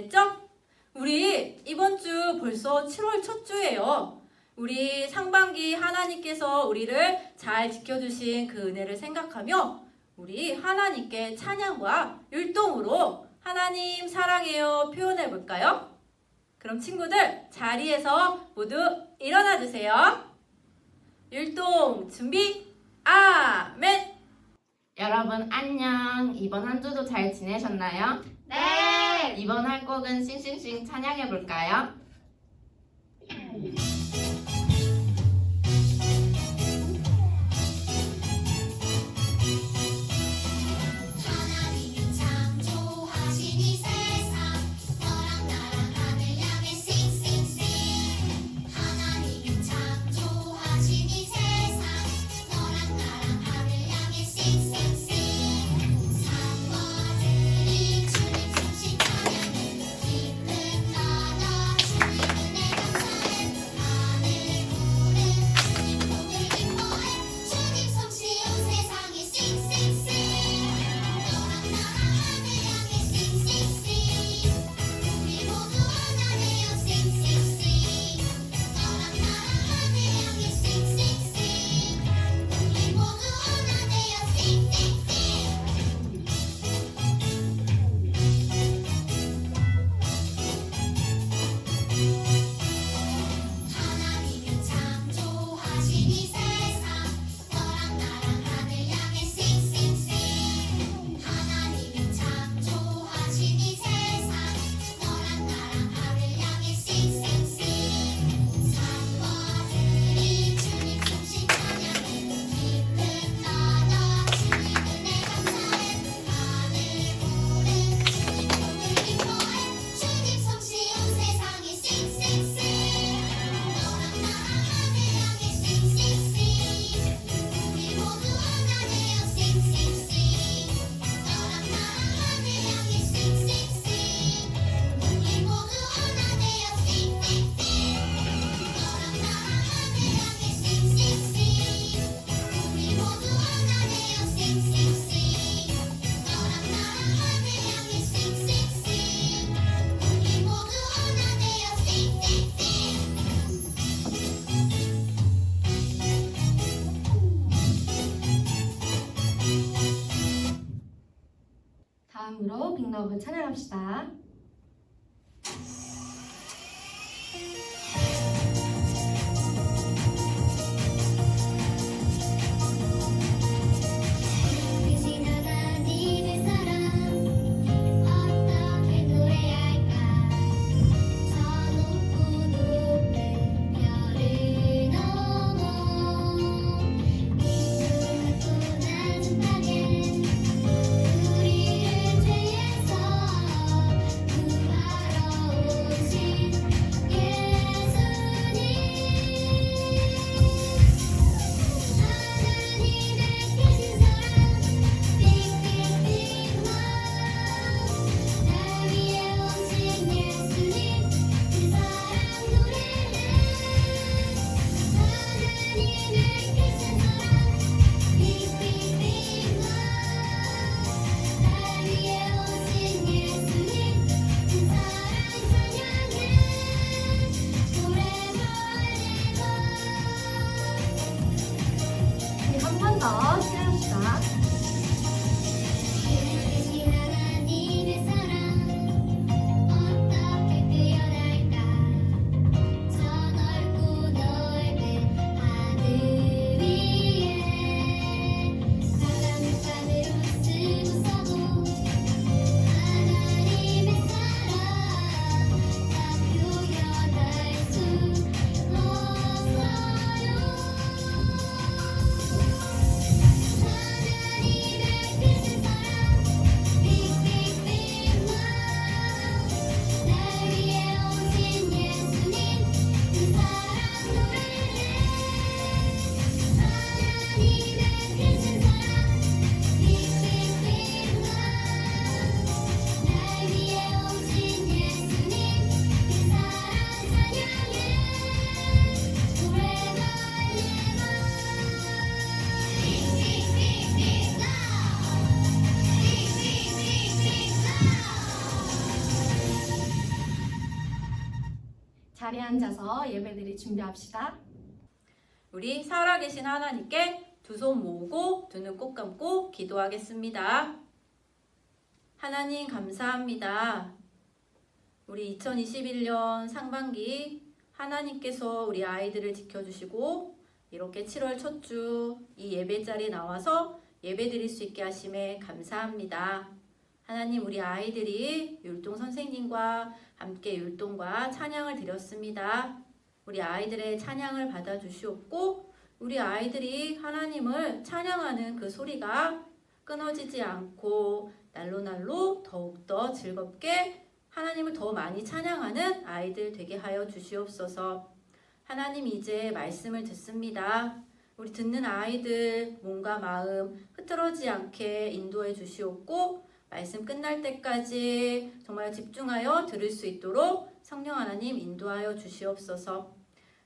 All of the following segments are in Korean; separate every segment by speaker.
Speaker 1: 지냈죠? 우리 이번 주 벌써 7월 첫 주예요. 우리 상반기 하나님께서 우리를 잘 지켜주신 그 은혜를 생각하며 우리 하나님께 찬양과 율동으로 하나님 사랑해요 표현해 볼까요? 그럼 친구들 자리에서 모두 일어나 주세요. 율동 준비 아멘.
Speaker 2: 여러분 안녕. 이번 한 주도 잘 지내셨나요?
Speaker 3: 네.
Speaker 2: 이번 할 곡은 싱싱싱 찬양해 볼까요?
Speaker 3: 하나님이 창조하신 이 세상 너랑 나랑 하늘 향해 싱싱싱 하나님이 창조하신 이 세상 너랑 나랑 하늘 향해 싱싱싱 산과들이 주님 성신 찬양해 기쁨 나눠 주님 은혜 감사해 하늘 구름 주님 복을 기뻐해 주님 성신 온 세상에 싱싱싱 너랑 나랑 하늘 향해 싱싱싱 우리 모두 하나네요 싱싱싱 너랑 나랑 하늘 향해 싱싱싱 우리 모두 하나네요 싱싱싱 하나님이 창조하신 이 세상 너랑 나랑 하늘 향해 싱싱싱 하나님이 창조하신 이 세상 너랑 나랑 하늘 향해 싱싱싱 산과들이 주님 성신 찬양해 기쁨 나눠 주님 은혜 감사해 하늘 구름 주님 복을 기뻐해 주님 성신 온 세상에 싱싱싱 너랑 나랑 하늘 향해 싱싱싱 우리 모두 하나네요 싱싱싱 너랑 나랑 하늘 향해 싱싱싱 우리 모두 하나네요 싱싱싱 너랑 나랑 하늘 향해 싱싱싱 우리 모두 하나네요 싱싱싱 너랑 나랑 하늘 향해 싱싱싱 우리 모두 하나네요
Speaker 4: 다음으로 빅러브 찬양합시다.
Speaker 3: 크신 하나님의 사랑 어떻게 노래할까 저 높고 높은 별을 넘어 깊고 낮은 땅에 우리를 죄에서
Speaker 4: 자리에 앉아서 예배드릴 준비합시다.
Speaker 1: 우리 살아계신 하나님께 두 손 모으고 두 눈 꼭 감고 기도하겠습니다. 하나님 감사합니다. 우리 2021년 상반기 하나님께서 우리 아이들을 지켜주시고 이렇게 7월 첫 주 이 예배 자리에 나와서 예배 드릴 수 있게 하심에 감사합니다. 하나님, 우리 아이들이 율동 선생님과 함께 율동과 찬양을 드렸습니다. 우리 아이들의 찬양을 받아주시옵고 우리 아이들이 하나님을 찬양하는 그 소리가 끊어지지 않고 날로 더욱더 즐겁게 하나님을 더 많이 찬양하는 아이들 되게 하여 주시옵소서. 하나님, 이제 말씀을 듣습니다. 우리 듣는 아이들 몸과 마음 흐트러지지 않게 인도해 주시옵고 말씀 끝날 때까지 정말 집중하여 들을 수 있도록 성령 하나님 인도하여 주시옵소서.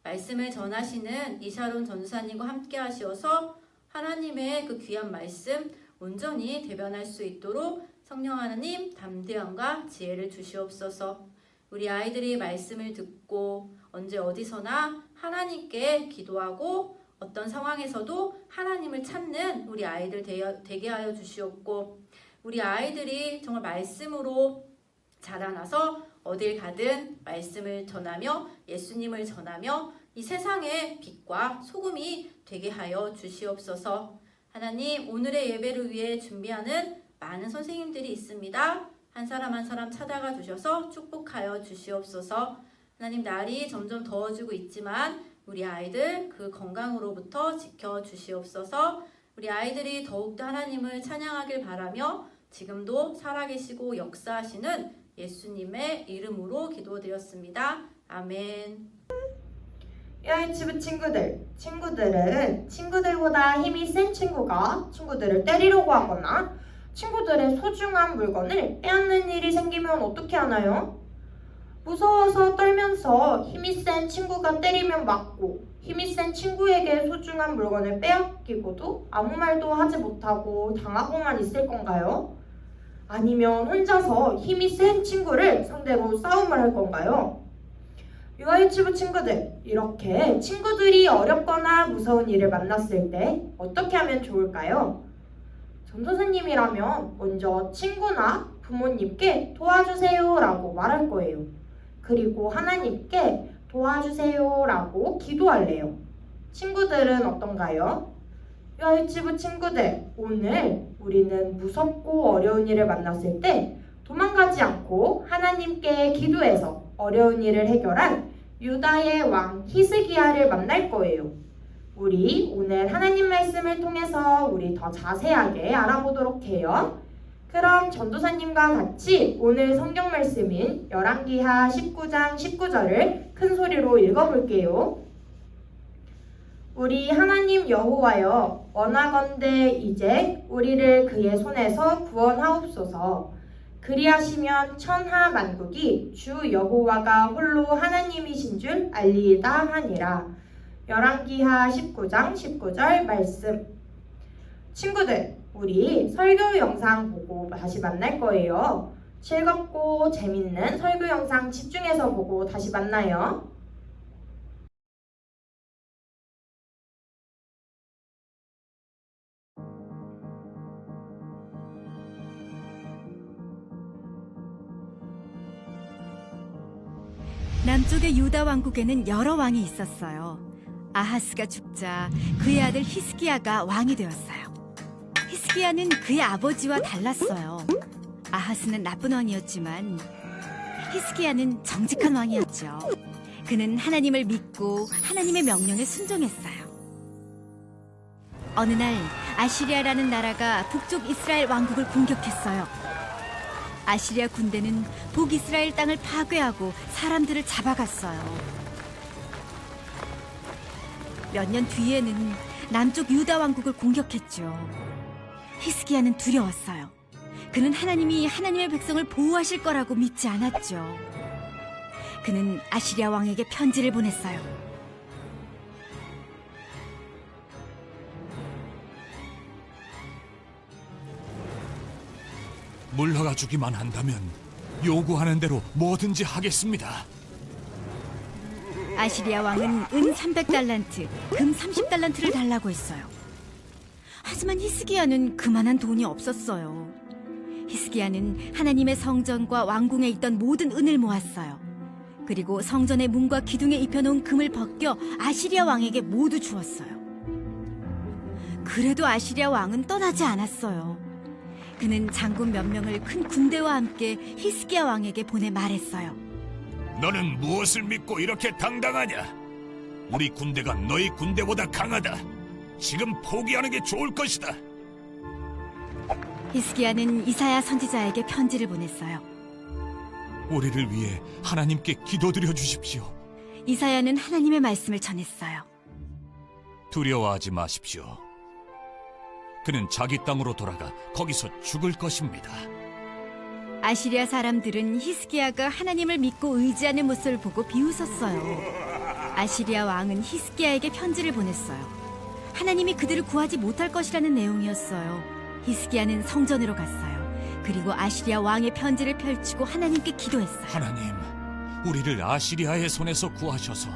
Speaker 1: 말씀을 전하시는 이샤론 전사님과 함께 하시어서 하나님의 그 귀한 말씀 온전히 대변할 수 있도록 성령 하나님 담대함과 지혜를 주시옵소서. 우리 아이들이 말씀을 듣고 언제 어디서나 하나님께 기도하고 어떤 상황에서도 하나님을 찾는 우리 아이들 되게 하여 주시옵고 우리 아이들이 정말 말씀으로 자라나서 어딜 가든 말씀을 전하며 예수님을 전하며 이 세상의 빛과 소금이 되게 하여 주시옵소서. 하나님, 오늘의 예배를 위해 준비하는 많은 선생님들이 있습니다. 한 사람 한 사람 찾아가 주셔서 축복하여 주시옵소서. 하나님, 날이 점점 더워지고 있지만 우리 아이들 그 건강으로부터 지켜주시옵소서. 우리 아이들이 더욱더 하나님을 찬양하길 바라며 지금도 살아계시고 역사하시는 예수님의 이름으로 기도드렸습니다. 아멘.
Speaker 5: 야이치부 친구들은 친구들보다 힘이 센 친구가 친구들을 때리려고 하거나 친구들의 소중한 물건을 빼앗는 일이 생기면 어떻게 하나요? 무서워서 떨면서 힘이 센 친구가 때리면 맞고 힘이 센 친구에게 소중한 물건을 빼앗기고도 아무 말도 하지 못하고 당하고만 있을 건가요? 아니면 혼자서 힘이 센 친구를 상대로 싸움을 할 건가요? 유아유치부 친구들, 이렇게 친구들이 어렵거나 무서운 일을 만났을 때 어떻게 하면 좋을까요? 전도사님이라면 먼저 친구나 부모님께 도와주세요 라고 말할 거예요. 그리고 하나님께 도와주세요 라고 기도할래요. 친구들은 어떤가요? 유아유치부 친구들, 오늘 우리는 무섭고 어려운 일을 만났을 때 도망가지 않고 하나님께 기도해서 어려운 일을 해결한 유다의 왕 히스기야를 만날 거예요. 우리 오늘 하나님 말씀을 통해서 우리 더 자세하게 알아보도록 해요. 그럼 전도사님과 같이 오늘 성경 말씀인 열왕기하 19장 19절을 큰 소리로 읽어볼게요. 우리 하나님 여호와여, 원하건대 이제 우리를 그의 손에서 구원하옵소서. 그리하시면 천하 만국이 주 여호와가 홀로 하나님이신 줄 알리이다 하니라. 열왕기하 19장 19절 말씀. 친구들, 우리 설교 영상 보고 다시 만날 거예요. 즐겁고 재밌는 설교 영상 집중해서 보고 다시 만나요.
Speaker 6: 남쪽의 유다 왕국에는 여러 왕이 있었어요. 아하스가 죽자 그의 아들 히스기야가 왕이 되었어요. 히스기야는 그의 아버지와 달랐어요. 아하스는 나쁜 왕이었지만 히스기야는 정직한 왕이었죠. 그는 하나님을 믿고 하나님의 명령에 순종했어요. 어느 날 아시리아라는 나라가 북쪽 이스라엘 왕국을 공격했어요. 아시리아 군대는 북이스라엘 땅을 파괴하고 사람들을 잡아갔어요. 몇 년 뒤에는 남쪽 유다 왕국을 공격했죠. 히스기야는 두려웠어요. 그는 하나님이 하나님의 백성을 보호하실 거라고 믿지 않았죠. 그는 아시리아 왕에게 편지를 보냈어요.
Speaker 7: 물러가 주기만 한다면 요구하는 대로 뭐든지 하겠습니다.
Speaker 6: 아시리아 왕은 은 300달란트, 금 30달란트를 달라고 했어요. 하지만 히스기야는 그만한 돈이 없었어요. 히스기야는 하나님의 성전과 왕궁에 있던 모든 은을 모았어요. 그리고 성전의 문과 기둥에 입혀놓은 금을 벗겨 아시리아 왕에게 모두 주었어요. 그래도 아시리아 왕은 떠나지 않았어요. 그는 장군 몇 명을 큰 군대와 함께 히스기야 왕에게 보내 말했어요.
Speaker 7: 너는 무엇을 믿고 이렇게 당당하냐? 우리 군대가 너희 군대보다 강하다. 지금 포기하는 게 좋을 것이다.
Speaker 6: 히스기야는 이사야 선지자에게 편지를 보냈어요.
Speaker 7: 우리를 위해 하나님께 기도드려 주십시오.
Speaker 6: 이사야는 하나님의 말씀을 전했어요.
Speaker 7: 두려워하지 마십시오. 그는 자기 땅으로 돌아가 거기서 죽을 것입니다.
Speaker 6: 아시리아 사람들은 히스기야가 하나님을 믿고 의지하는 모습을 보고 비웃었어요. 아시리아 왕은 히스기야에게 편지를 보냈어요. 하나님이 그들을 구하지 못할 것이라는 내용이었어요. 히스기야는 성전으로 갔어요. 그리고 아시리아 왕의 편지를 펼치고 하나님께 기도했어요.
Speaker 7: 하나님, 우리를 아시리아의 손에서 구하셔서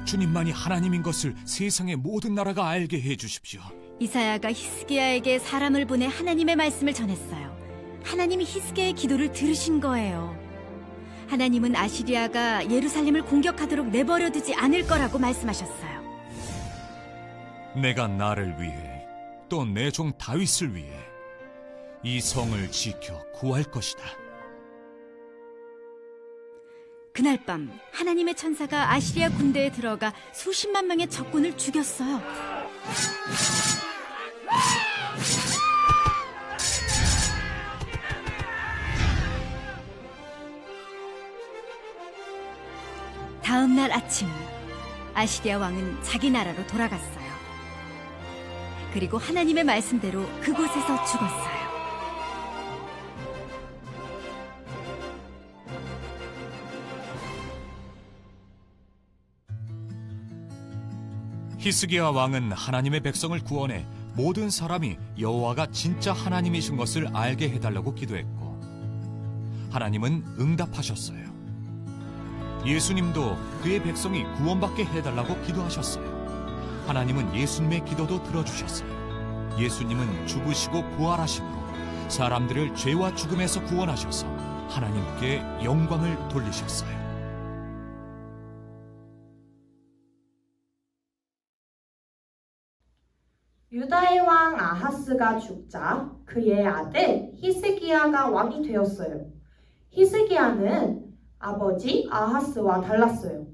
Speaker 7: 주님만이 하나님인 것을 세상의 모든 나라가 알게 해 주십시오.
Speaker 6: 이사야가 히스기야에게 사람을 보내 하나님의 말씀을 전했어요. 하나님이 히스기야의 기도를 들으신 거예요. 하나님은 아시리아가 예루살렘을 공격하도록 내버려두지 않을 거라고 말씀하셨어요.
Speaker 7: 내가 나를 위해 또 내 종 다윗을 위해 이 성을 지켜 구할 것이다.
Speaker 6: 그날 밤 하나님의 천사가 아시리아 군대에 들어가 수십만 명의 적군을 죽였어요. 다음 날 아침 아시리아 왕은 자기 나라로 돌아갔어요. 그리고 하나님의 말씀대로 그곳에서 죽었어요.
Speaker 7: 히스기야 왕은 하나님의 백성을 구원해 모든 사람이 여호와가 진짜 하나님이신 것을 알게 해달라고 기도했고 하나님은 응답하셨어요. 예수님도 그의 백성이 구원받게 해달라고 기도하셨어요. 하나님은 예수님의 기도도 들어주셨어요. 예수님은 죽으시고 부활하심으로 사람들을 죄와 죽음에서 구원하셔서 하나님께 영광을 돌리셨어요.
Speaker 5: 유다의 왕 아하스가 죽자 그의 아들 히스기야가 왕이 되었어요. 히스기야는 아버지 아하스와 달랐어요.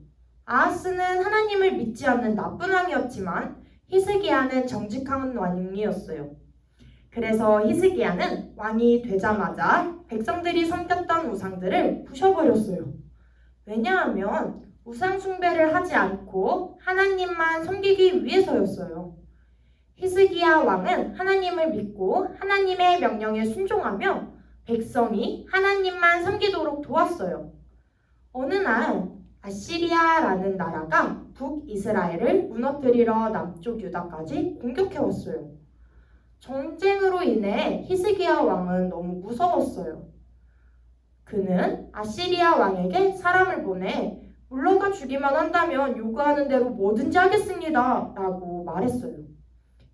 Speaker 5: 아하스는 하나님을 믿지 않는 나쁜 왕이었지만 히스기야는 정직한 왕이었어요. 그래서 히스기야는 왕이 되자마자 백성들이 섬겼던 우상들을 부셔버렸어요. 왜냐하면 우상 숭배를 하지 않고 하나님만 섬기기 위해서였어요. 히스기야 왕은 하나님을 믿고 하나님의 명령에 순종하며 백성이 하나님만 섬기도록 도왔어요. 어느 날 아시리아라는 나라가 북이스라엘을 무너뜨리러 남쪽 유다까지 공격해왔어요. 전쟁으로 인해 히스기야 왕은 너무 무서웠어요. 그는 아시리아 왕에게 사람을 보내 물러가 주기만 한다면 요구하는 대로 뭐든지 하겠습니다 라고 말했어요.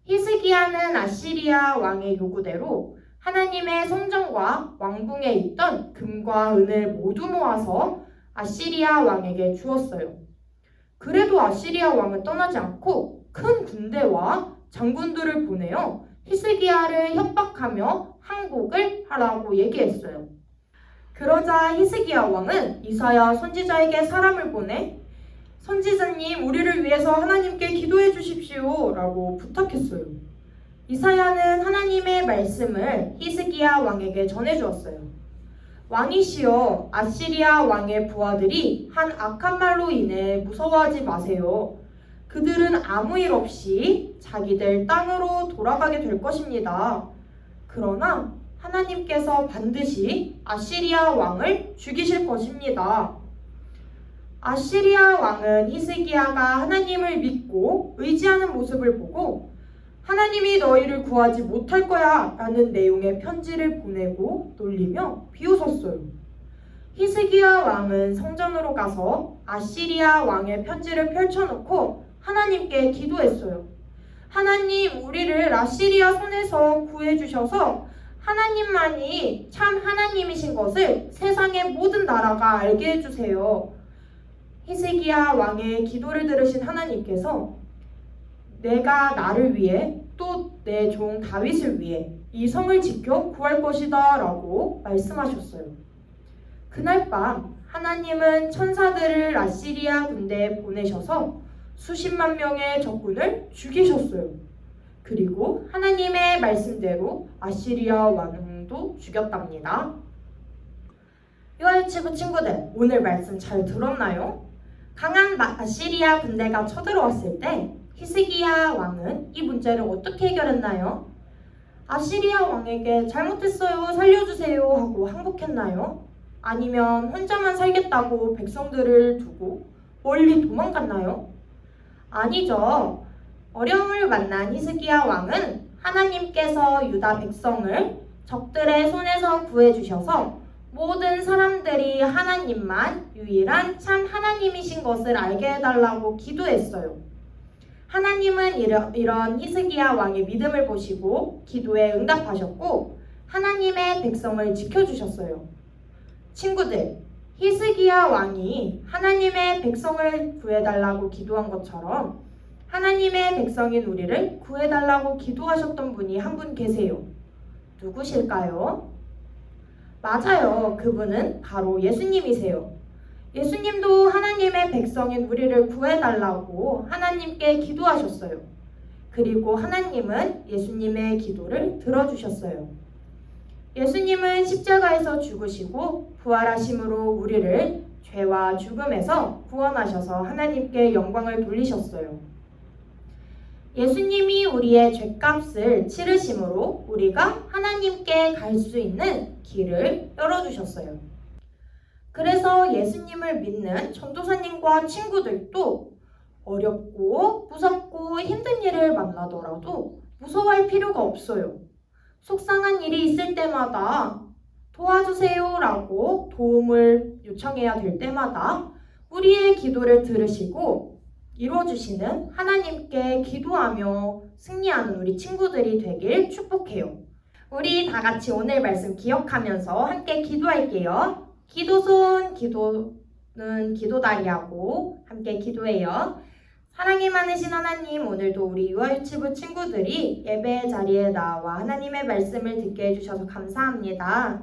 Speaker 5: 히스기야는 아시리아 왕의 요구대로 하나님의 성전과 왕궁에 있던 금과 은을 모두 모아서 아시리아 왕에게 주었어요. 그래도 아시리아 왕은 떠나지 않고 큰 군대와 장군들을 보내어 히스기야를 협박하며 항복을 하라고 얘기했어요. 그러자 히스기야 왕은 이사야 선지자에게 사람을 보내 선지자님, 우리를 위해서 하나님께 기도해 주십시오 라고 부탁했어요. 이사야는 하나님의 말씀을 히스기야 왕에게 전해주었어요. 왕이시여, 아시리아 왕의 부하들이 한 악한 말로 인해 무서워하지 마세요. 그들은 아무 일 없이 자기들 땅으로 돌아가게 될 것입니다. 그러나 하나님께서 반드시 아시리아 왕을 죽이실 것입니다. 아시리아 왕은 히스기야가 하나님을 믿고 의지하는 모습을 보고 하나님이 너희를 구하지 못할 거야 라는 내용의 편지를 보내고 놀리며 비웃었어요. 히스기야 왕은 성전으로 가서 아시리아 왕의 편지를 펼쳐놓고 하나님께 기도했어요. 하나님, 우리를 아시리아 손에서 구해주셔서 하나님만이 참 하나님이신 것을 세상의 모든 나라가 알게 해주세요. 히스기야 왕의 기도를 들으신 하나님께서 내가 나를 위해 또 내 종 다윗을 위해 이 성을 지켜 구할 것이다 라고 말씀하셨어요. 그날 밤 하나님은 천사들을 아시리아 군대에 보내셔서 수십만 명의 적군을 죽이셨어요. 그리고 하나님의 말씀대로 아시리아 왕도 죽였답니다. 유아유치부 친구들, 오늘 말씀 잘 들었나요? 강한 아시리아 군대가 쳐들어왔을 때 히스기야 왕은 이 문제를 어떻게 해결했나요? 아시리아 왕에게 잘못했어요, 살려주세요 하고 항복했나요? 아니면 혼자만 살겠다고 백성들을 두고 멀리 도망갔나요? 아니죠. 어려움을 만난 히스기야 왕은 하나님께서 유다 백성을 적들의 손에서 구해주셔서 모든 사람들이 하나님만 유일한 참 하나님이신 것을 알게 해달라고 기도했어요. 하나님은 이런 히스기야 왕의 믿음을 보시고 기도에 응답하셨고 하나님의 백성을 지켜주셨어요. 친구들, 히스기야 왕이 하나님의 백성을 구해달라고 기도한 것처럼 하나님의 백성인 우리를 구해달라고 기도하셨던 분이 한 분 계세요. 누구실까요? 맞아요. 그분은 바로 예수님이세요. 예수님도 하나님의 백성인 우리를 구해달라고 하나님께 기도하셨어요. 그리고 하나님은 예수님의 기도를 들어주셨어요. 예수님은 십자가에서 죽으시고 부활하심으로 우리를 죄와 죽음에서 구원하셔서 하나님께 영광을 돌리셨어요. 예수님이 우리의 죄값을 치르심으로 우리가 하나님께 갈 수 있는 길을 열어주셨어요. 그래서 예수님을 믿는 전도사님과 친구들도 어렵고 무섭고 힘든 일을 만나더라도 무서워할 필요가 없어요. 속상한 일이 있을 때마다 도와주세요 라고 도움을 요청해야 될 때마다 우리의 기도를 들으시고 이루어주시는 하나님께 기도하며 승리하는 우리 친구들이 되길 축복해요. 우리 다 같이 오늘 말씀 기억하면서 함께 기도할게요. 기도손, 기도는 기도다리하고 함께 기도해요. 사랑이 많으신 하나님, 오늘도 우리 유아유치부 친구들이 예배 자리에 나와 하나님의 말씀을 듣게 해주셔서 감사합니다.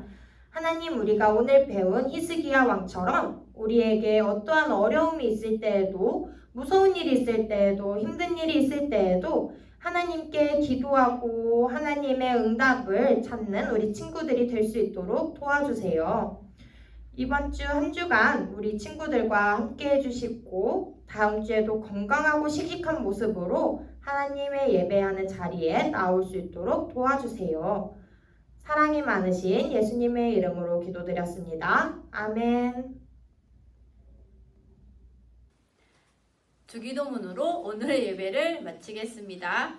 Speaker 5: 하나님, 우리가 오늘 배운 히스기야 왕처럼 우리에게 어떠한 어려움이 있을 때에도 무서운 일이 있을 때에도 힘든 일이 있을 때에도 하나님께 기도하고 하나님의 응답을 찾는 우리 친구들이 될 수 있도록 도와주세요. 이번 주 한 주간 우리 친구들과 함께 해주시고 다음 주에도 건강하고 씩씩한 모습으로 하나님의 예배하는 자리에 나올 수 있도록 도와주세요. 사랑이 많으신 예수님의 이름으로 기도드렸습니다. 아멘.
Speaker 1: 주기도문으로 오늘의 예배를 마치겠습니다.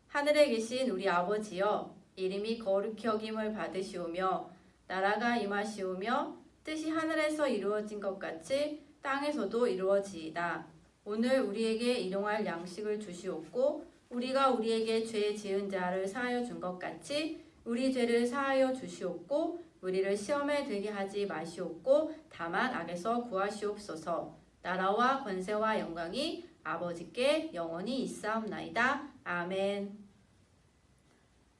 Speaker 1: 하늘에 계신 우리 아버지여, 이름이 거룩히 여김을 받으시오며 나라가 임하시오며 뜻이 하늘에서 이루어진 것 같이 땅에서도 이루어지이다. 오늘 우리에게 일용할 양식을 주시옵고 우리가 우리에게 죄 지은 자를 사하여 준 것 같이 우리 죄를 사하여 주시옵고 우리를 시험에 들게 하지 마시옵고 다만 악에서 구하시옵소서. 나라와 권세와 영광이 아버지께 영원히 있사옵나이다. 아멘.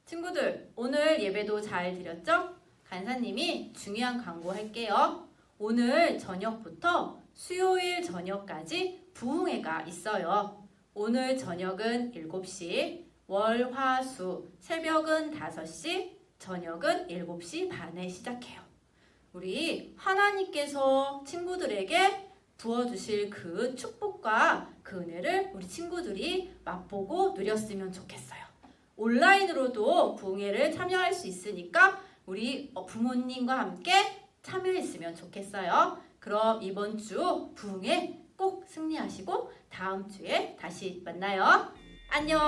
Speaker 1: 친구들, 오늘 예배도 잘 드렸죠? 간사님이 중요한 광고 할게요. 오늘 저녁부터 수요일 저녁까지 부흥회가 있어요. 오늘 저녁은 7시, 월, 화, 수, 새벽은 5시, 저녁은 7시 반에 시작해요. 우리 하나님께서 친구들에게 부어주실 그 축복과 그 은혜를 우리 친구들이 맛보고 누렸으면 좋겠어요. 온라인으로도 부흥회를 참여할 수 있으니까 우리 부모님과 함께 참여했으면 좋겠어요. 그럼 이번 주 부흥회 꼭 승리하시고 다음 주에 다시 만나요. 안녕.